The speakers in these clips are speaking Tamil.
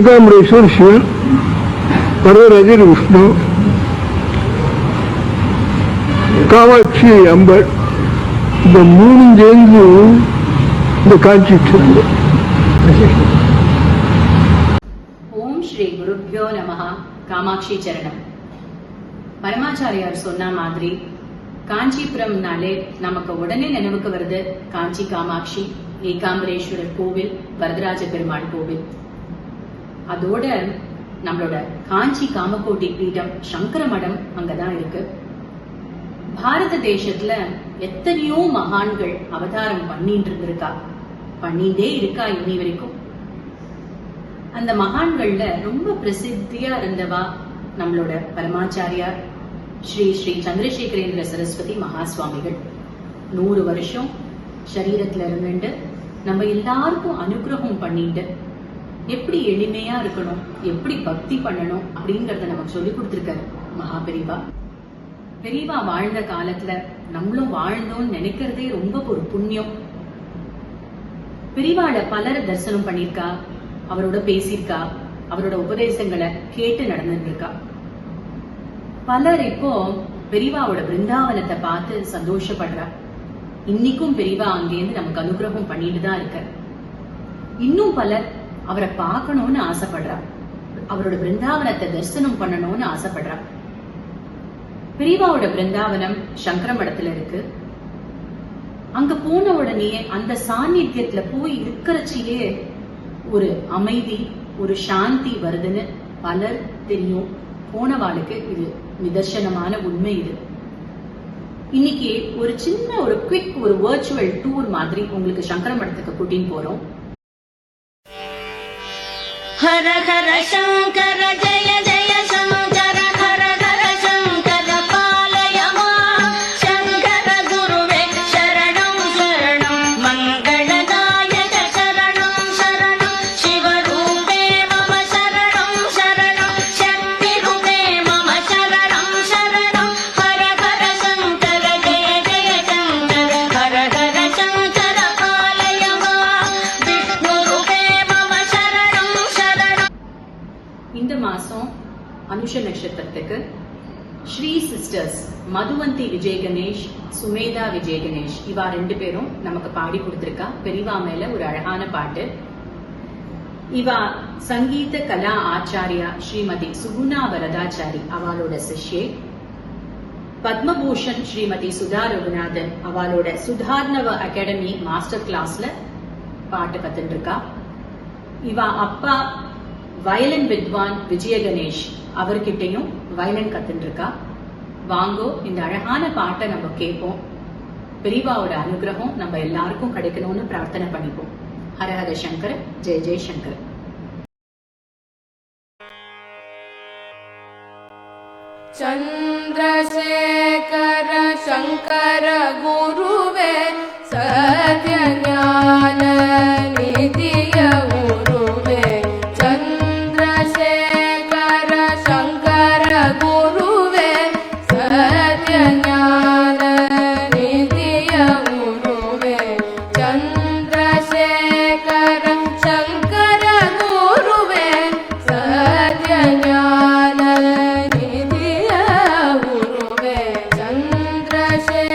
ஏகாம்பரேஸ்வர் சிவன், பரவராஜர் விஷ்ணு, காமாட்சி அம்பர், இந்த மூணும் சேர்ந்து இந்த காட்சி. ஓம் ஸ்ரீ குருப்யோ நமஹ. காமாட்சி சரணம். பரமாச்சாரியார் சொன்ன மாதிரி காஞ்சிபுரம்னாலே நமக்கு உடனே நினைவுக்கு வருது காஞ்சி காமாட்சி, ஏகாம்பரேஸ்வரர் கோவில், வரதராஜ பெருமாள் கோவில். அதோட நம்மளோட காஞ்சி காமகோட்டி பீடம் சங்கர மடம் அங்கதான் இருக்கு. பாரத தேசத்துல எத்தனையோ மகான்கள் அவதாரம் பண்ணிட்டு இருந்திருக்கா, பண்ணிட்டே இருக்கா இனி வரைக்கும். அந்த மகான்கள்ல ரொம்ப பிரசித்தியா இருந்தவா நம்மளோட பரமாச்சாரியார் ஸ்ரீ ஸ்ரீ சந்திரசேகரேந்திர சரஸ்வதி மகா சுவாமிகள். 100 வருஷம் சரீரத்துல இருந்துட்டு நம்ம எல்லாருக்கும் அனுகிரகம் பண்ணிட்டு எப்படி எளிமையா இருக்கணும், எப்படி பக்தி பண்ணணும் அப்படிங்கறத நமக்கு சொல்லி கொடுத்திருக்காரு மகா பெரியவா. பெரியவா வாழ்ந்த காலத்துல நம்மளும் வாழ்ந்தோம்னு நினைக்கிறதே ரொம்ப ஒரு புண்ணியம். பெரியவாளை பலரை தரிசனம் பண்ணிருக்கா, அவரோட பேசியிருக்கா, அவரோட உபதேசங்களை கேட்டு நடந்துட்டு இருக்கா. பலர் இப்போ பெரியவாவோட பிருந்தாவனத்தை பார்த்து சந்தோஷப்படுறா. இன்னைக்கும் பெரியவா அங்கேருந்து நமக்கு அனுகிரகம் பண்ணிட்டு தான் இருக்க. இன்னும் பலர் அவரை பார்க்கணும்னு ஆசைப்படுறா, அவரோட பிருந்தாவனத்தை தரிசனம் பண்ணணும்னு ஆசைப்படுறா. பெரியவாவோட பிருந்தாவனம் சங்கர மடத்துல இருக்கு. அங்க போன உடனே அந்த சாநித்தியத்துல போய் இருக்கிறச்சியே ஒரு அமைதி, ஒரு சாந்தி வருதுன்னு பலர் தெரியும். போனவாளுக்கு இது நிதர்சனமான உண்மை. இது இன்னைக்கு ஒரு சின்ன ஒரு குவிக் ஒரு வர்ச்சுவல் டூர் மாதிரி உங்களுக்கு சங்கர மடத்துக்கு கூட்டின்னு போறோம். ஹர ஹர சங்கர ஜெய ஜெய சங்கர, ஹர ஹர சங்கர பாலய மாம். சங்கர குருவே சரணம் சரணம், மங்களநாயக சரணம் சரணம், சிவரூபே மம சரணம் சரணம், சக்தி ரூபே மம சரணம் சரணம். ஹர ஹர சங்கர ஜெய ஜெய சங்கர, ஹர ஹர சங்கர பாலய மாம். விஷ்ணு ரூபே மம சரணம் சரணம். இந்த மாசம் அனுஷ நட்சத்திரத்துக்கு ஸ்ரீ சிஸ்டர்ஸ் மதுவந்தி விஜய் கணேஷ், சுமேதா விஜய் கணேஷ் இவா 2 பேரும் நமக்கு பாடி கொடுத்திருக்கா. பெரியவா மேல ஒரு அழகான பாட்டு. இவா சங்கீத கலா ஆச்சாரியா ஸ்ரீமதி சுகுணா வரதாச்சாரி அவளோட சிஷ்யே. பத்மபூஷன் ஸ்ரீமதி சுதா ரகுநாதன் அவளோட சுதார்ணவ அகாடமி மாஸ்டர் கிளாஸ்ல பாட்டு கத்துட்டு இருக்கா. இவா அப்பா வயலின் வித்வான் விஜய கணேஷ், அவர்கிட்டையும் வயலின் கத்துட்டு இருக்கா. வாங்கோ இந்த அழகான பாட்டை நம்ம கேட்போம். பெரியவாவோட அனுகிரகம் நம்ம எல்லாருக்கும் கிடைக்கணும்னு பிரார்த்தனை பண்ணிப்போம். ஹர ஹர சங்கர, ஜெய ஜெய சங்கர. चन्द्रशेखर शङ्कर गुरुवे सत्य ज्ञान निधिय गुरुवे, चन्द्रशेखर शङ्कर गुरुवे सत्य ज्ञान निधिय गुरुवे, चन्द्रशेखर शङ्कर गुरुवे सत्य ज्ञान निधिय गुरुवे, चन्द्रशेखर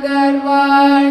நகர் வாழ்